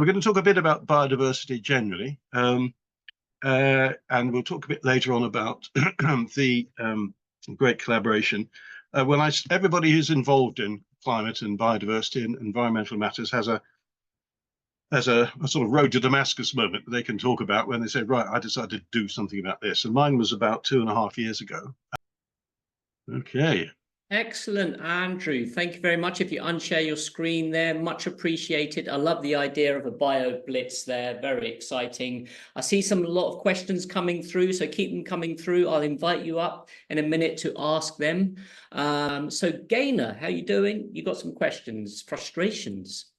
We're going to talk a bit about biodiversity generally, and we'll talk a bit later on about the great collaboration. Everybody who's involved in climate and biodiversity and environmental matters has a sort of road to Damascus moment that they can talk about when they say, right, I decided to do something about this. And mine was about 2.5 years ago. Okay. Excellent, Andrew. Thank you very much. If you unshare your screen there, much appreciated. I love the idea of a bio blitz there. Very exciting. I see a lot of questions coming through, so keep them coming through. I'll invite you up in a minute to ask them. So Gaynor, how you doing? You got some questions, frustrations.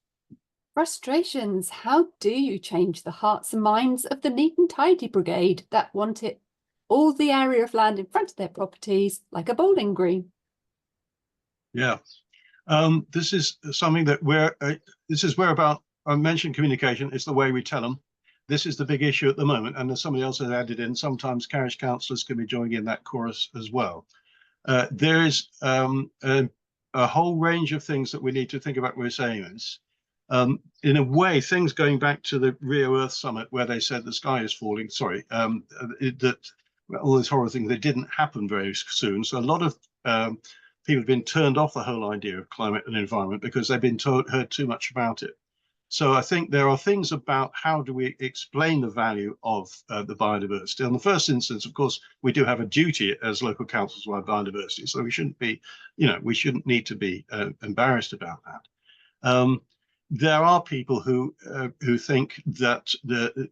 Frustrations. How do you change the hearts and minds of the neat and tidy brigade that want it all the area of land in front of their properties like a bowling green? Yeah, this is something that I mentioned communication. It's the way we tell them. This is the big issue at the moment, and as somebody else has added in, sometimes parish councillors can be joining in that chorus as well. There is a whole range of things that we need to think about when we're saying this. In a way, things going back to the Rio Earth Summit where they said the sky is falling, that all these horrible things, they didn't happen very soon. So a lot of people have been turned off the whole idea of climate and environment because they've been heard too much about it. So I think there are things about how do we explain the value of the biodiversity. In the first instance, of course, we do have a duty as local councils to our biodiversity. So we shouldn't be, we shouldn't need to be embarrassed about that. There are people who think that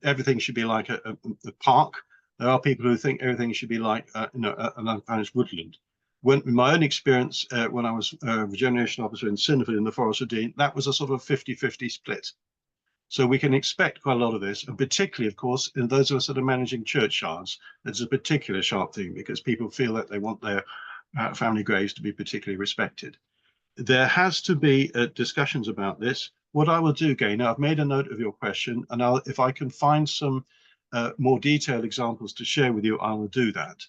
everything should be like a park. There are people who think everything should be like an unmanaged woodland. In my own experience, when I was a regeneration officer in Sinford in the Forest of Dean, that was a sort of 50-50 split. So we can expect quite a lot of this, and particularly, of course, in those of us that are managing churchyards, there's a particular sharp thing because people feel that they want their family graves to be particularly respected. There has to be discussions about this. What I will do, Gaynor, I've made a note of your question, and if I can find some more detailed examples to share with you, I will do that.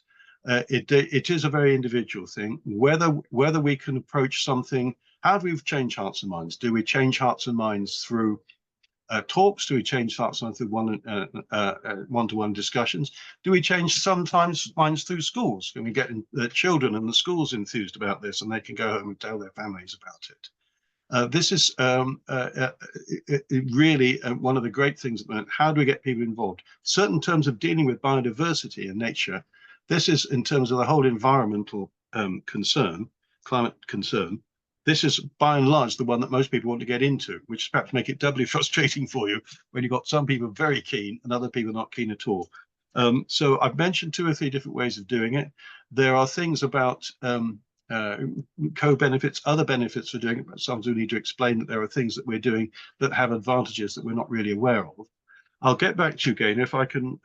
It is a very individual thing. Whether we can approach something, how do we change hearts and minds? Do we change hearts and minds through talks? Do we change hearts and minds through one-to-one discussions? Do we change sometimes minds through schools? Can we get the children and the schools enthused about this, and they can go home and tell their families about it? This is really one of the great things about how do we get people involved? Certain terms of dealing with biodiversity and nature. This is in terms of the whole environmental climate concern. This is by and large the one that most people want to get into, which perhaps make it doubly frustrating for you when you've got some people very keen and other people not keen at all. So I've mentioned 2 or 3 different ways of doing it. There are things about co-benefits, other benefits for doing it, but sometimes we need to explain that there are things that we're doing that have advantages that we're not really aware of. I'll get back to you again if I can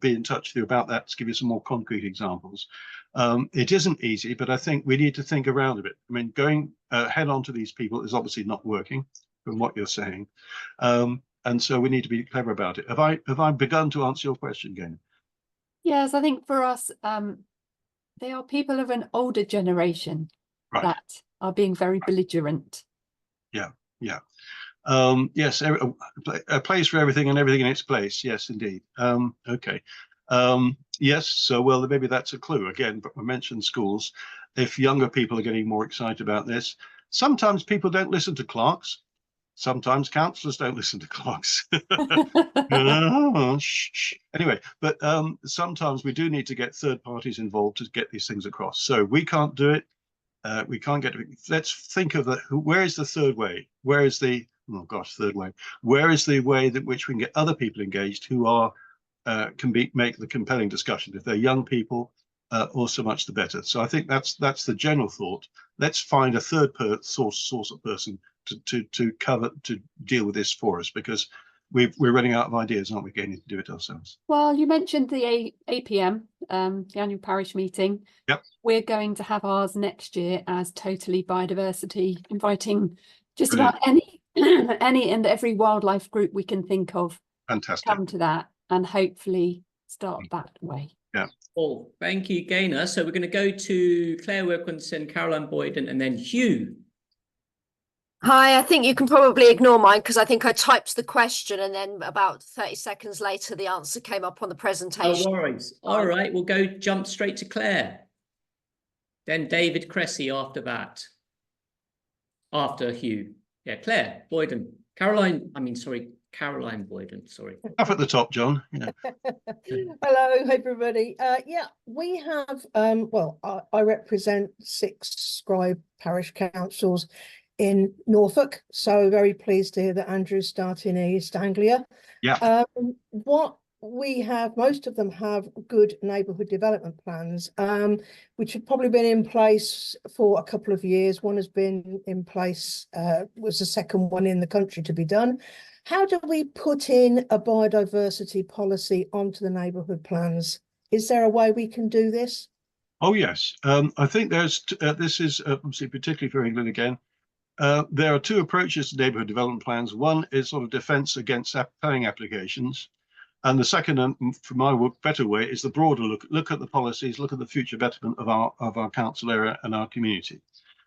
be in touch with you about that to give you some more concrete examples. It isn't easy, but I think we need to think around a bit. I mean, going head on to these people is obviously not working from what you're saying. And so we need to be clever about it. Have I begun to answer your question, Gaynor? Yes, I think for us, they are people of an older generation that are being very belligerent. Yeah. Yes, a place for everything and everything in its place. Yes, indeed. Okay. Yes, so well, maybe that's a clue again, but we mentioned schools. If younger people are getting more excited about this, sometimes people don't listen to clerks. Sometimes councillors don't listen to clerks. Anyway, but sometimes we do need to get third parties involved to get these things across. So we can't do it. We can't get it. Let's think of where is the third way? Where is the third way? Where is the way that which we can get other people engaged who are make the compelling discussion? If they're young people, or so much the better. So I think that's the general thought. Let's find a third source of person to deal with this for us, because we're running out of ideas, aren't we, Gaynor, to do it ourselves? Well, you mentioned the APM, the annual parish meeting. Yep. We're going to have ours next year as totally biodiversity, inviting just Brilliant. about any and every wildlife group we can think of. Fantastic. Come to that and hopefully start that way. Yeah. Oh, thank you, Gaynor. So we're going to go to Claire Wilkinson, Caroline Boyden, and then Hugh. Hi, I think you can probably ignore mine because I think I typed the question and then about 30 seconds later, the answer came up on the No presentation. worries. All right, we'll go jump straight to Claire. Then David Cressy after that. After Hugh. Yeah, Claire Boyden. Caroline Boyden, sorry. Up at the top, John. Yeah. Hello, everybody. Yeah, we have, well, I represent 6 Scribe parish councils in Norfolk, so very pleased to hear that Andrew's starting in East Anglia. Yeah. What we have, most of them have good neighbourhood development plans, which have probably been in place for a couple of years. One has been in place, was the second one in the country to be done. How do we put in a biodiversity policy onto the neighbourhood plans? Is there a way we can do this? Oh, yes. I think there's, this is obviously particularly for England again. There are 2 approaches to neighbourhood development plans. One is sort of defence against planning applications. And the second, and for my better way, is the broader look at the policies, look at the future betterment of our council area and our community.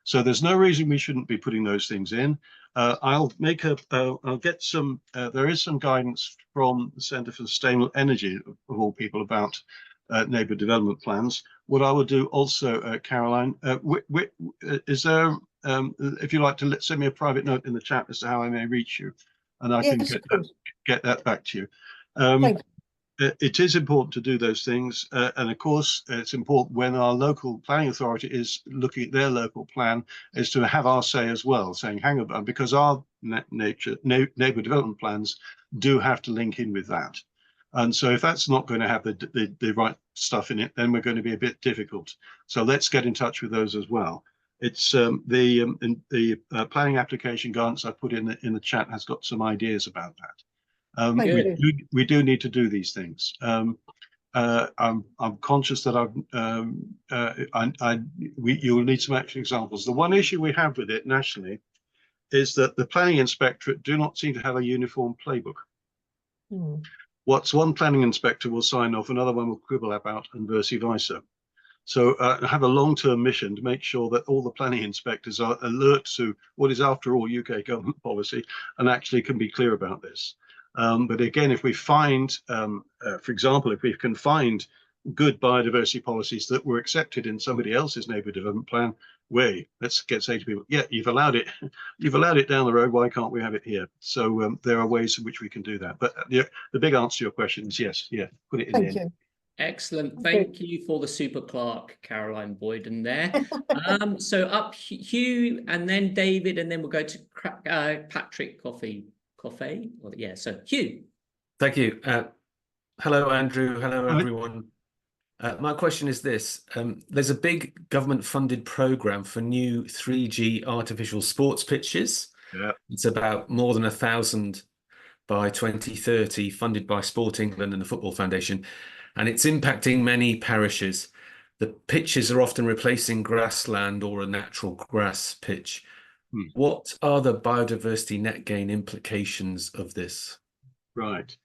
So there's no reason we shouldn't be putting those things in. I'll get some, there is some guidance from the Centre for Sustainable Energy, of all people, about neighbourhood development plans. What I will do also, Caroline, is there, if you'd like to send me a private note in the chat as to how I may reach you, and I can get that back to you. It is important to do those things, and of course it's important when our local planning authority is looking at their local plan, is to have our say as well, saying hang on, because our neighbourhood development plans do have to link in with that. And so if that's not going to have the right stuff in it, then we're going to be a bit difficult. So let's get in touch with those as well. It's the planning application guidance I put in the chat has got some ideas about that. We do need to do these things. I'm conscious that you'll need some actual examples. The one issue we have with it nationally is that the planning inspectorate do not seem to have a uniform playbook. What's one planning inspector will sign off, another one will quibble about, and vice versa. So have a long-term mission to make sure that all the planning inspectors are alert to what is, after all, UK government policy, and actually can be clear about this. But again, if we find, for example, if we can find good biodiversity policies that were accepted in somebody else's neighbourhood development plan, let's say to people, yeah, you've allowed it down the road, why can't we have it here? So there are ways in which we can do that. But the big answer to your question is yes, yeah, put it in. Thank you. Excellent. Thank you for the super clerk, Caroline Boyden there. So up Hugh and then David, and then we'll go to Patrick Coffey. Yeah, so Hugh. Thank you. Hello, Andrew. Hello, everyone. My question is this. There's a big government-funded programme for new 3G artificial sports pitches. Yeah. It's about more than 1,000 by 2030, funded by Sport England and the Football Foundation, and it's impacting many parishes. The pitches are often replacing grassland or a natural grass pitch. What are the biodiversity net gain implications of this? Right.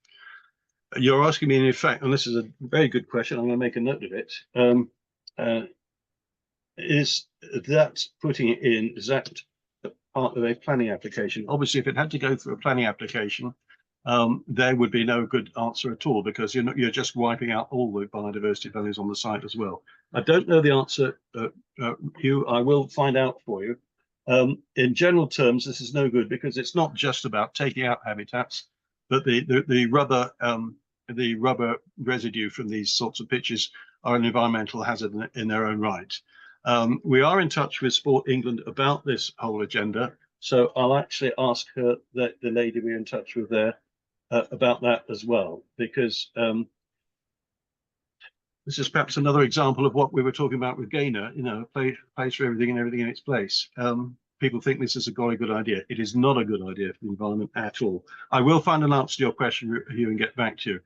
You're asking me, in effect, and this is a very good question, I'm going to make a note of it. Is that putting it in, is that part of a planning application? Obviously, if it had to go through a planning application, there would be no good answer at all, because you're just wiping out all the biodiversity values on the site as well. I don't know the answer, Hugh. I will find out for you. In general terms, this is no good, because it's not just about taking out habitats, but the rubber residue from these sorts of pitches are an environmental hazard in their own right. We are in touch with Sport England about this whole agenda, so I'll actually ask her, the lady we're in touch with there, about that as well, because this is perhaps another example of what we were talking about with Gainer, a place for everything and everything in its place. People think this is a very good idea. It is not a good idea for the environment at all. I will find an answer to your question, Hugh, and get back to you.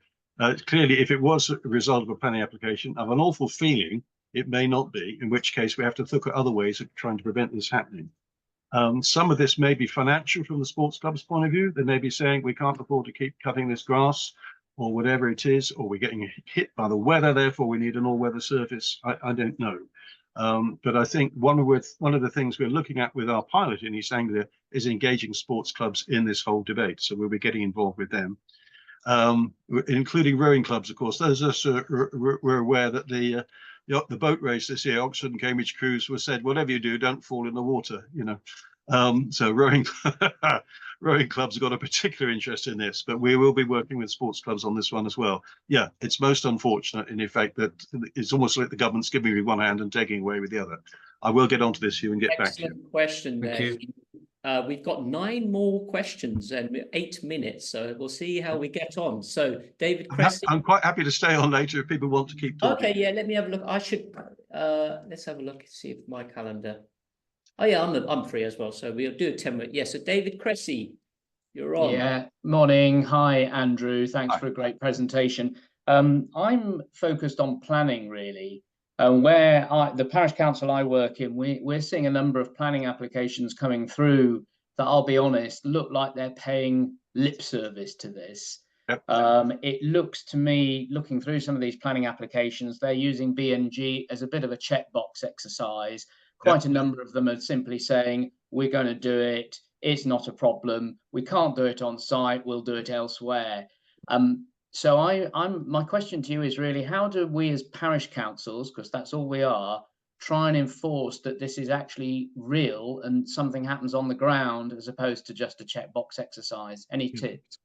Clearly, if it was a result of a planning application, I have an awful feeling it may not be, in which case we have to look at other ways of trying to prevent this happening. Some of this may be financial from the sports club's point of view. They may be saying we can't afford to keep cutting this grass, or whatever it is, or we're getting hit by the weather, therefore we need an all-weather surface. I don't know. But I think one of the things we're looking at with our pilot in East Anglia is engaging sports clubs in this whole debate. So we'll be getting involved with them, including rowing clubs, of course. Those of us we're aware that the boat race this year, Oxford and Cambridge Cruise, was said, whatever you do, don't fall in the water, you know. So rowing clubs have got a particular interest in this, but we will be working with sports clubs on this one as well. Yeah, it's most unfortunate in effect that it's almost like the government's giving me one hand and taking away with the other. I will get onto this, Hugh, and get back to you. Excellent question there. Thank We've got 9 more questions and 8 minutes, so we'll see how we get on. So, David Cressy. I'm quite happy to stay on later if people want to keep talking. Okay, yeah, let me have a look. I should let's have a look and see if my calendar. Oh yeah, I'm free as well, so we'll do a 10-minute. Yeah, so David Cressy, you're on. Yeah, morning. Hi, Andrew. Thanks Hi. for a great presentation. I'm focused on planning, really. Where the parish council I work in, we're seeing a number of planning applications coming through that, I'll be honest, look like they're paying lip service to this. Yep. It looks to me, looking through some of these planning applications, they're using BNG as a bit of a checkbox exercise. Quite a number of them are simply saying, we're going to do it. It's not a problem. We can't do it on site. We'll do it elsewhere. So my question to you is really, how do we as parish councils, because that's all we are, try and enforce that this is actually real and something happens on the ground as opposed to just a checkbox exercise? Any tips?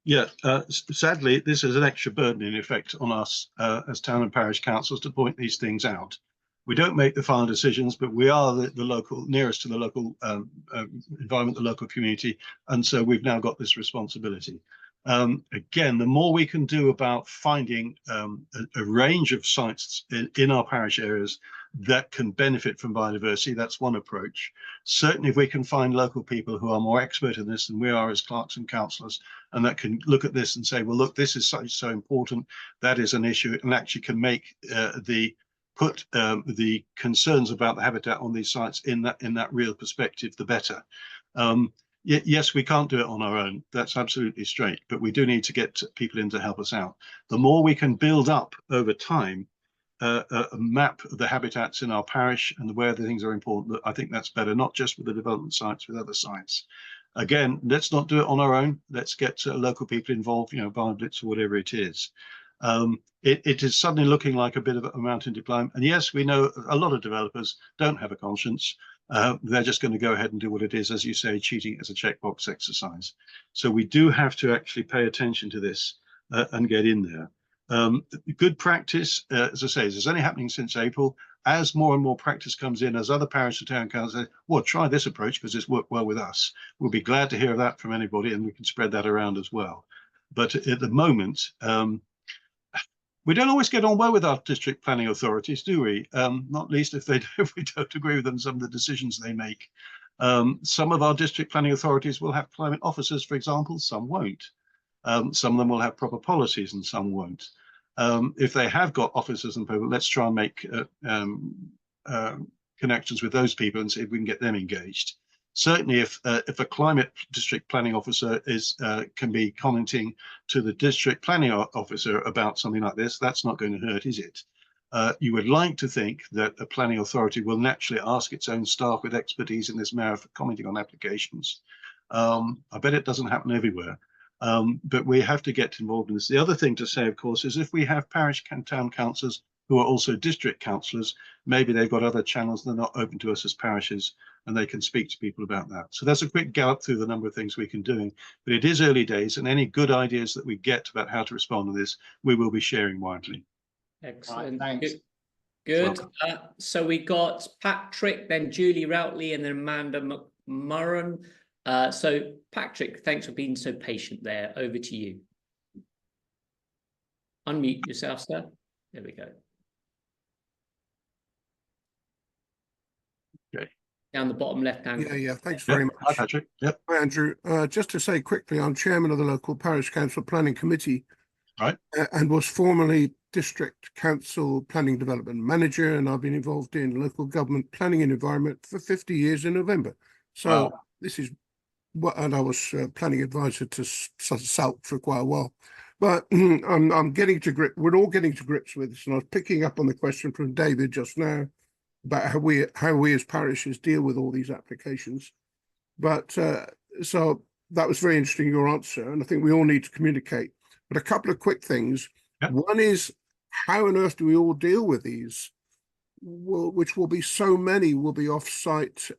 Yeah, sadly, this is an extra burden in effect on us as town and parish councils to point these things out. We don't make the final decisions, but we are the local, nearest to the local environment, the local community, and so we've now got this responsibility. Again, the more we can do about finding a range of sites in our parish areas that can benefit from biodiversity, that's one approach. Certainly, if we can find local people who are more expert in this than we are as clerks and councillors, and that can look at this and say, well, look, this is so important, that is an issue, and actually can make put the concerns about the habitat on these sites in that real perspective, the better. Yes, we can't do it on our own. That's absolutely straight, but we do need to get people in to help us out. The more we can build up over time a map of the habitats in our parish and where the things are important, I think that's better, not just with the development sites, with other sites. Again, let's not do it on our own. Let's get local people involved, you know, BioBlitz or whatever it is. It is suddenly looking like a bit of a mountain to climb. And yes, we know a lot of developers don't have a conscience. They're just going to go ahead and do what it is, as you say, cheating as a checkbox exercise. So we do have to actually pay attention to this and get in there. Good practice, as I say, is only happening since April. As more and more practice comes in, as other parish and town councils say, well, try this approach because it's worked well with us. We'll be glad to hear that from anybody, and we can spread that around as well. But at the moment, we don't always get on well with our district planning authorities, do we? Not least if we don't agree with them, some of the decisions they make. Some of our district planning authorities will have climate officers, for example, some won't. Some of them will have proper policies and some won't. If they have got officers and people, let's try and make connections with those people and see if we can get them engaged. Certainly, if a climate district planning officer can be commenting to the district planning officer about something like this, that's not going to hurt, is it? You would like to think that a planning authority will naturally ask its own staff with expertise in this matter for commenting on applications. I bet it doesn't happen everywhere, but we have to get involved in this. The other thing to say, of course, is if we have parish and town councillors who are also district councillors, maybe they've got other channels that are not open to us as parishes, and they can speak to people about that. So that's a quick gallop through the number of things we can do, but it is early days, and any good ideas that we get about how to respond to this, we will be sharing widely. Excellent. Right, thanks. Good. So we got Patrick, then Julie Routley, and then Amanda McMurran. So Patrick, thanks for being so patient there. Over to you. Unmute yourself, sir. There we go. Okay. Down the bottom left-hand. Yeah, thanks very much. Hi, Patrick. Yep. Hi, Andrew. Just to say quickly, I'm chairman of the local parish council planning committee, Right. And was formerly district council planning development manager, and I've been involved in local government planning and environment for 50 years in November. So Wow. this is what, and I was planning advisor to SALT for quite a while. But I'm getting to grip. We're all getting to grips with this, and I was picking up on the question from David just now. about how we as parishes deal with all these applications. But so that was very interesting, your answer, and I think we all need to communicate. But a couple of quick things. Yep. One is, how on earth do we all deal with these? Which will be so many, will be off-site,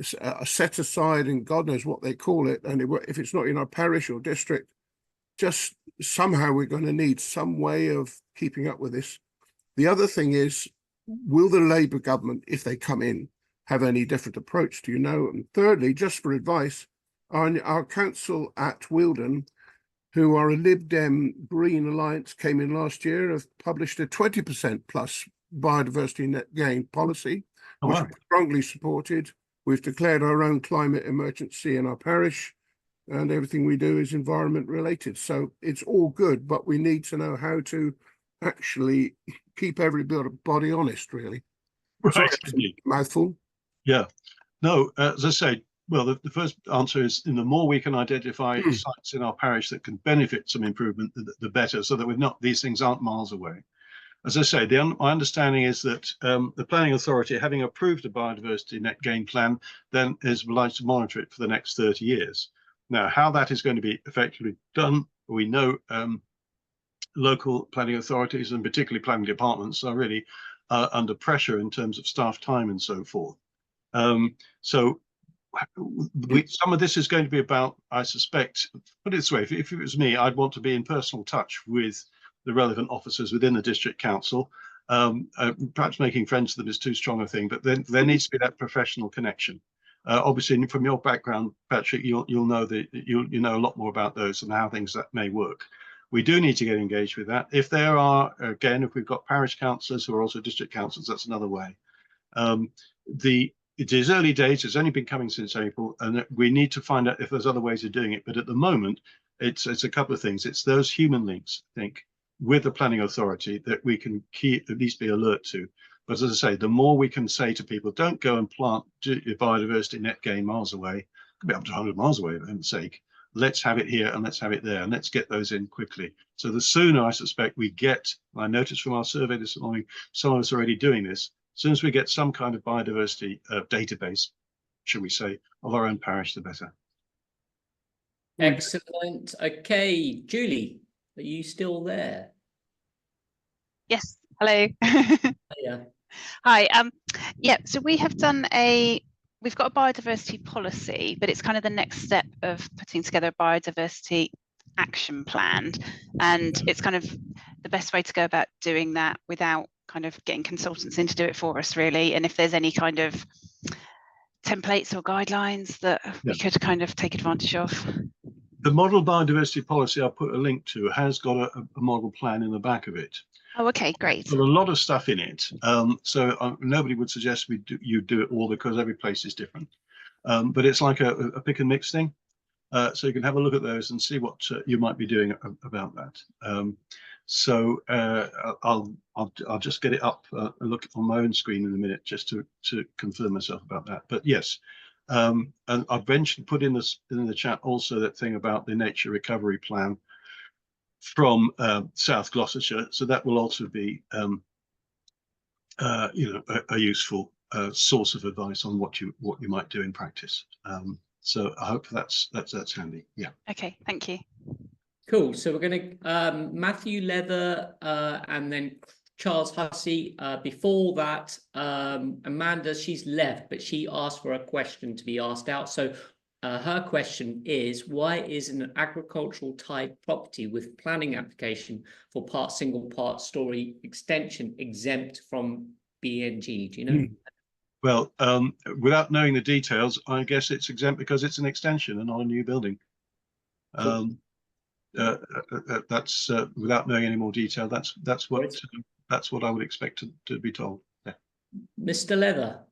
set aside, and God knows what they call it. And if it's not in our parish or district, just somehow we're going to need some way of keeping up with this. The other thing is, will the Labour government, if they come in, have any different approach? Do you know? And thirdly, just for advice, our council at Wealdon, who are a Lib Dem Green Alliance, came in last year, have published a 20% plus biodiversity net gain policy, which we strongly supported. We've declared our own climate emergency in our parish, and everything we do is environment related. So it's all good, but we need to know how to actually keep everybody honest, really. Right. Mouthful. Yeah. No, as I say, well, the first answer is, the more we can identify sites in our parish that can benefit some improvement, the better, so that these things aren't miles away. As I say, my understanding is that the planning authority, having approved a biodiversity net gain plan, then is obliged to monitor it for the next 30 years. Now, how that is going to be effectively done, we know local planning authorities and particularly planning departments are really under pressure in terms of staff time and so forth. So some of this is going to be about, I suspect, put it this way, if it was me, I'd want to be in personal touch with the relevant officers within the district council. Perhaps making friends with them is too strong a thing, but then there needs to be that professional connection. Obviously, from your background, Patrick, you'll know that you know a lot more about those and how things that may work. We do need to get engaged with that. If there are, again, if we've got parish councillors who are also district councillors, that's another way. It is early days, it's only been coming since April, and we need to find out if there's other ways of doing it. But at the moment, it's a couple of things. It's those human links, I think, with the planning authority that we can at least be alert to. But as I say, the more we can say to people, don't go and plant your biodiversity net gain miles away, it could be up to 100 miles away, for heaven's sake. Let's have it here and let's have it there, and let's get those in quickly. So the sooner, I suspect, we get, I noticed from our survey this morning, some of us are already doing this, as soon as we get some kind of biodiversity database, shall we say, of our own parish, the better. Excellent. Okay, Julie, are you still there? Yes. Hello. Yeah. Hi. Yeah. So we have done we've got a biodiversity policy, but it's kind of the next step of putting together a biodiversity action plan, and it's kind of the best way to go about doing that without kind of getting consultants in to do it for us, really. And if there's any kind of templates or guidelines that we could kind of take advantage of. The model biodiversity policy I'll put a link to has got a model plan in the back of it. Oh, okay, great. There's a lot of stuff in it. So nobody would suggest you do it all, because every place is different. But it's like a pick and mix thing. So you can have a look at those and see what you might be doing about that. So I'll just get it up and look on my own screen in a minute just to confirm myself about that. But yes, and I've put in the chat also that thing about the nature recovery plan from South Gloucestershire. So that will also be a useful source of advice on what you might do in practice. So I hope that's handy. Yeah. Okay, thank you. Cool. So we're going to Matthew Leather and then Charles Hussey. Before that, Amanda, she's left, but she asked for a question to be asked out. So her question is, why is an agricultural type property with planning application for single part story extension exempt from BNG? Do you know? Well, without knowing the details, I guess it's exempt because it's an extension and not a new building. Cool. That's without knowing any more detail. That's what I would expect to be told. Yeah. Mr. Leather, are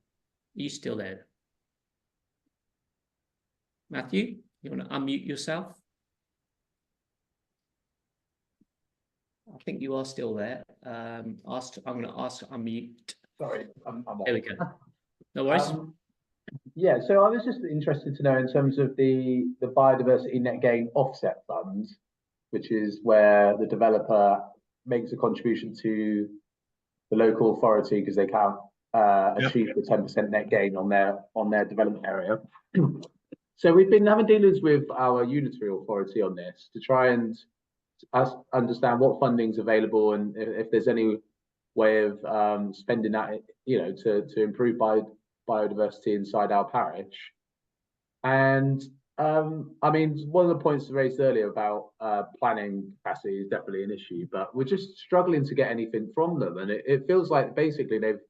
you still there? Matthew, you want to unmute yourself? I think you are still there. I'm going to ask to unmute. Sorry, I'm there we go. No worries. Yeah, so I was just interested to know, in terms of the biodiversity net gain offset funds, which is where the developer makes a contribution to the local authority because they can't achieve the 10% net gain on their development area. So we've been having dealings with our unitary authority on this to try and understand what funding's available and if there's any way of spending that, to improve biodiversity inside our parish. And I mean, one of the points raised earlier about planning capacity is definitely an issue, but we're just struggling to get anything from them. And it feels like basically they've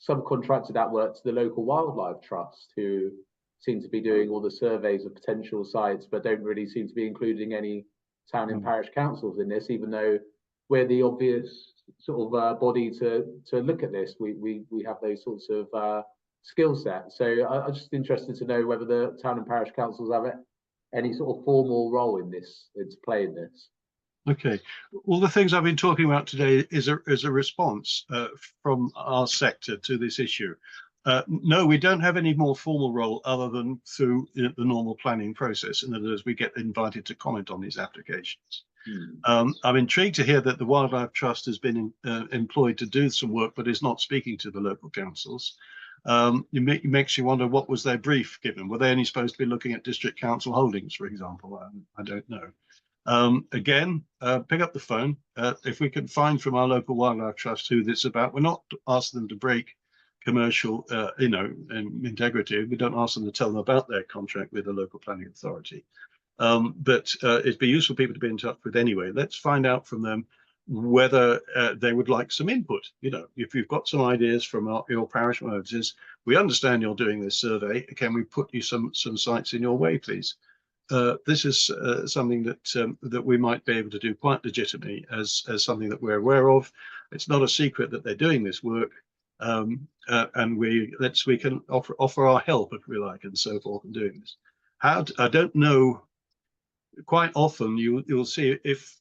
subcontracted that work to the local wildlife trust, who seem to be doing all the surveys of potential sites, but don't really seem to be including any town and parish councils in this, even though we're the obvious sort of body to look at this. We have those sorts of skill set. So I'm just interested to know whether the town and parish councils have any sort of formal role in this, to play in this. Okay, all the things I've been talking about today is a response from our sector to this issue. No, we don't have any more formal role other than through the normal planning process, and as we get invited to comment on these applications. I'm intrigued to hear that the Wildlife Trust has been employed to do some work, but is not speaking to the local councils. It makes you wonder, what was their brief given? Were they only supposed to be looking at district council holdings, for example? I don't know. Again, pick up the phone. If we can find from our local Wildlife Trust who this is about, we're not asking them to break commercial, integrity. We don't ask them to tell them about their contract with the local planning authority. But it'd be useful for people to be in touch with anyway. Let's find out from them whether they would like some input. If you've got some ideas from your parish managers, we understand you're doing this survey. Can we put you some sites in your way, please? This is something that we might be able to do quite legitimately as something that we're aware of. It's not a secret that they're doing this work, and we can offer our help, if we like, and so forth in doing this. I don't know. Quite often you'll see if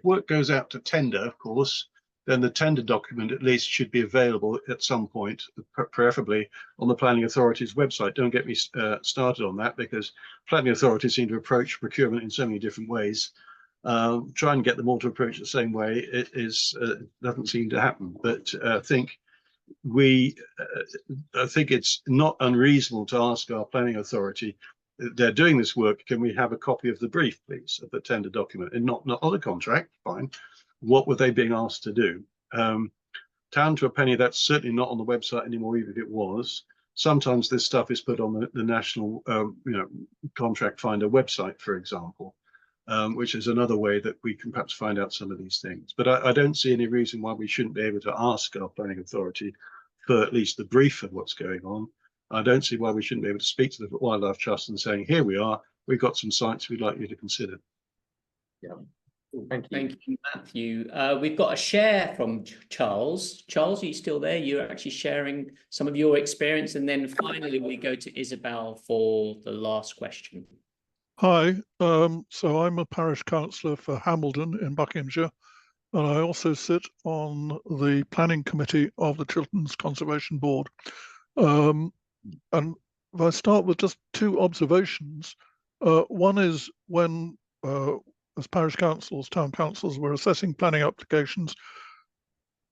work goes out to tender, of course, then the tender document at least should be available at some point, preferably on the planning authority's website. Don't get me started on that, because planning authorities seem to approach procurement in so many different ways. Try and get them all to approach the same way. Doesn't seem to happen. But I think it's not unreasonable to ask our planning authority, they're doing this work, can we have a copy of the brief, please, of the tender document, and not the contract? Fine. What were they being asked to do? Down to a penny, that's certainly not on the website anymore, even if it was. Sometimes this stuff is put on the national, contract finder website, for example, which is another way that we can perhaps find out some of these things. But I don't see any reason why we shouldn't be able to ask our planning authority for at least the brief of what's going on. I don't see why we shouldn't be able to speak to the Wildlife Trust and saying, here we are, we've got some sites we'd like you to consider. Yeah. Thank you. Thank you, Matthew. We've got a share from Charles. Charles, are you still there? You're actually sharing some of your experience. And then finally, we go to Isabel for the last question. Hi, so I'm a parish councillor for Hambledon in Buckinghamshire, and I also sit on the planning committee of the Chilterns Conservation Board. And if I start with just two observations, one is when, as parish councils, town councils, we're assessing planning applications,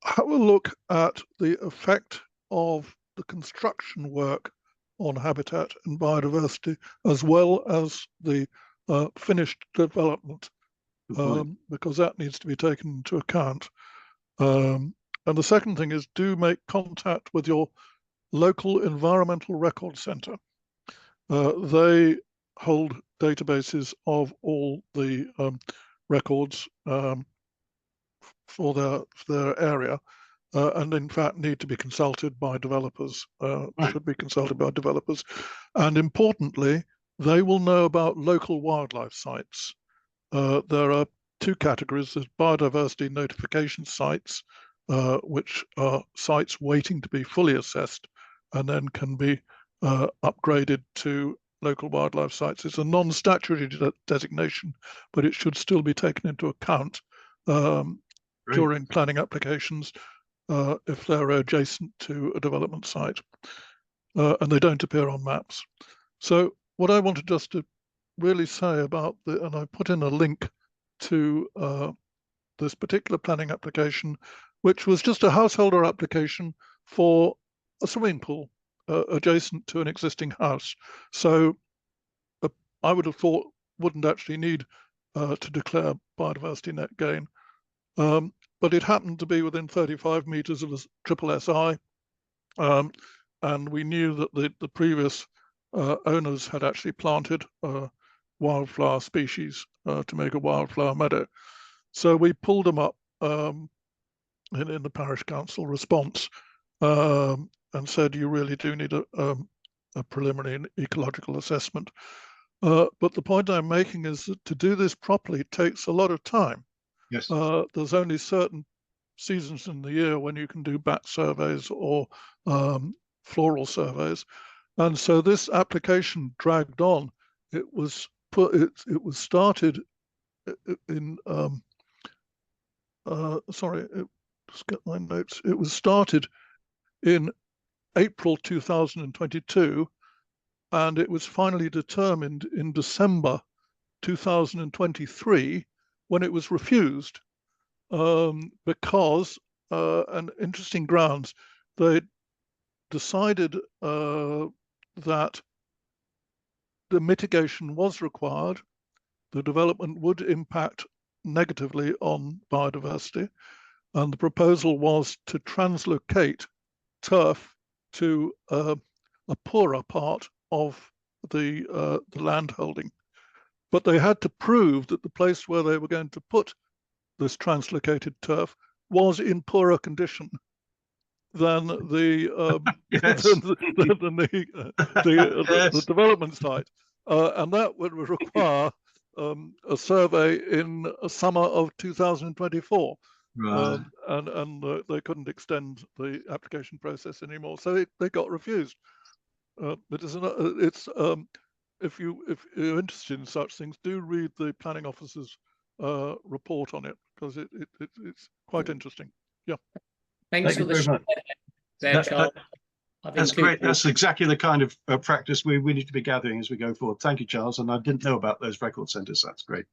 have a look at the effect of the construction work on habitat and biodiversity, as well as the finished development, because that needs to be taken into account. And the second thing is, do make contact with your local environmental record centre. They hold databases of all the records for their area, and in fact need to be consulted by developers, should be consulted by developers. And importantly, they will know about local wildlife sites. There are two categories. There's biodiversity notification sites, which are sites waiting to be fully assessed and then can be upgraded to local wildlife sites. It's a non-statutory designation, but it should still be taken into account during planning applications if they're adjacent to a development site, and they don't appear on maps. So what I wanted just to really say about and I put in a link to this particular planning application, which was just a householder application for a swimming pool adjacent to an existing house. So I would have thought wouldn't actually need to declare biodiversity net gain. But it happened to be within 35 meters of a triple SI. And we knew that the previous owners had actually planted wildflower species to make a wildflower meadow. So we pulled them up in the parish council response and said, you really do need a preliminary ecological assessment. But the point I'm making is that to do this properly takes a lot of time. Yes. There's only certain seasons in the year when you can do bat surveys or floral surveys, and so this application dragged on. It was started in just get my notes. It was started in April 2022, and it was finally determined in December 2023 when it was refused because, and interesting grounds, they decided that the mitigation was required, the development would impact negatively on biodiversity, and the proposal was to translocate turf to a poorer part of the land holding. But they had to prove that the place where they were going to put this translocated turf was in poorer condition than the Yes. the development site, and that would require a survey in summer of 2024. Right. And they couldn't extend the application process anymore, so they got refused. If you're interested in such things, do read the planning officer's report on it, because it's quite interesting. Yeah. Thanks Thank for you the very much. there, Charles. That's great. That's exactly the kind of practice we need to be gathering as we go forward. Thank you, Charles. And I didn't know about those record centres. That's great.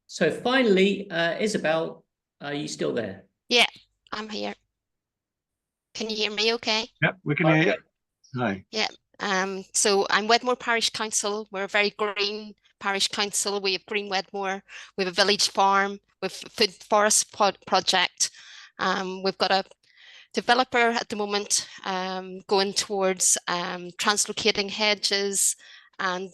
So finally, Isabel, are you still there? Yeah, I'm here. Can you hear me okay? Yep, we can hear you. Hi. Yeah. So I'm Wedmore Parish Council. We're a very green parish council. We have Green Wedmore. We have a village farm. We've food forest project. We've got a developer at the moment going towards translocating hedges, and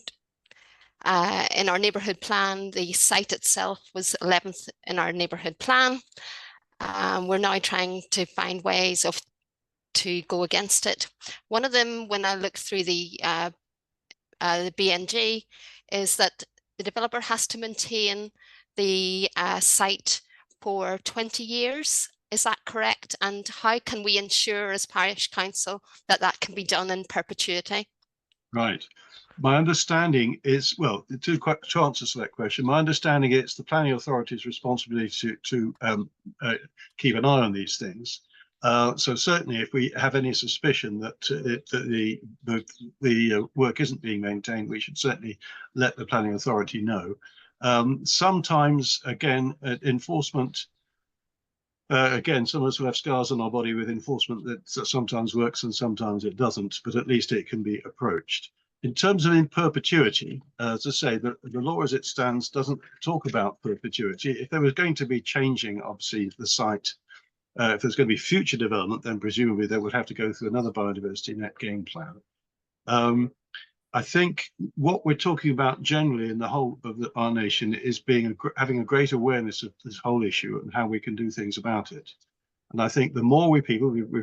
in our neighbourhood plan, the site itself was 11th in our neighbourhood plan. We're now trying to find ways to go against it. One of them, when I look through the BNG, is that the developer has to maintain the site for 20 years. Is that correct? And how can we ensure as parish council that that can be done in perpetuity? Right. My understanding is, well, two answers to that question. My understanding is the planning authority's responsibility to keep an eye on these things. So certainly, if we have any suspicion that the work isn't being maintained, we should certainly let the planning authority know. Sometimes, again, enforcement. Again, some of us will have scars on our body with enforcement that sometimes works and sometimes it doesn't, but at least it can be approached. In terms of in perpetuity, as I say, the law as it stands doesn't talk about perpetuity. If there was going to be changing, obviously, the site, if there's going to be future development, then presumably they would have to go through another biodiversity net gain plan. I think what we're talking about generally in the whole of our nation is having a great awareness of this whole issue and how we can do things about it. And I think the more we've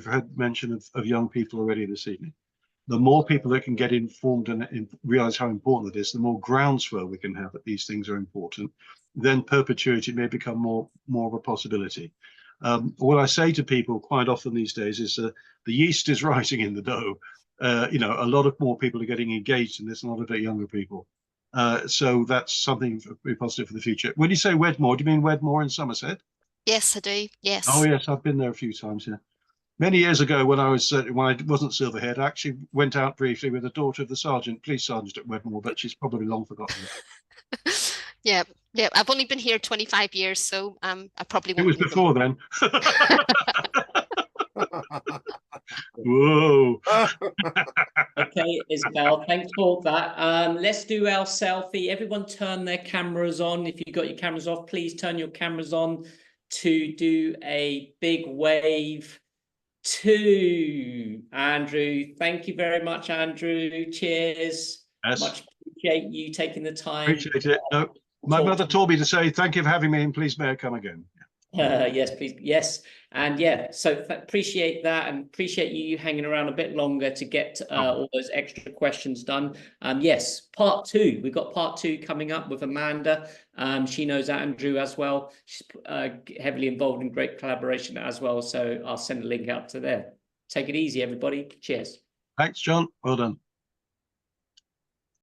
heard mention of young people already this evening, the more people that can get informed and realize how important it is, the more groundswell we can have that these things are important, then perpetuity may become more of a possibility. What I say to people quite often these days is the yeast is rising in the dough. A lot of more people are getting engaged in this, and a lot of younger people. So that's something very positive for the future. When you say Wedmore, do you mean Wedmore in Somerset? Yes, I do. Yes. Oh, yes, I've been there a few times. Yeah, many years ago when I wasn't Silverhead, I actually went out briefly with the daughter of the police sergeant at Wedmore, but she's probably long forgotten it. Yeah. I've only been here 25 years, so I probably won't. It was before then. Whoa. Okay, Isabel, thanks for that. Let's do our selfie. Everyone turn their cameras on. If you've got your cameras off, please turn your cameras on to do a big wave to Andrew. Thank you very much, Andrew. Cheers. Yes. Much appreciate you taking the time. Appreciate it. No, my mother told me to say thank you for having me, and please may I come again. Yes, please. Yes. And yeah, so appreciate that, and appreciate you hanging around a bit longer to get all those extra questions done. Yes, part 2. We've got part 2 coming up with Amanda. She knows Andrew as well. She's heavily involved in great collaboration as well. So I'll send a link out to there. Take it easy, everybody. Cheers. Thanks, John. Well done.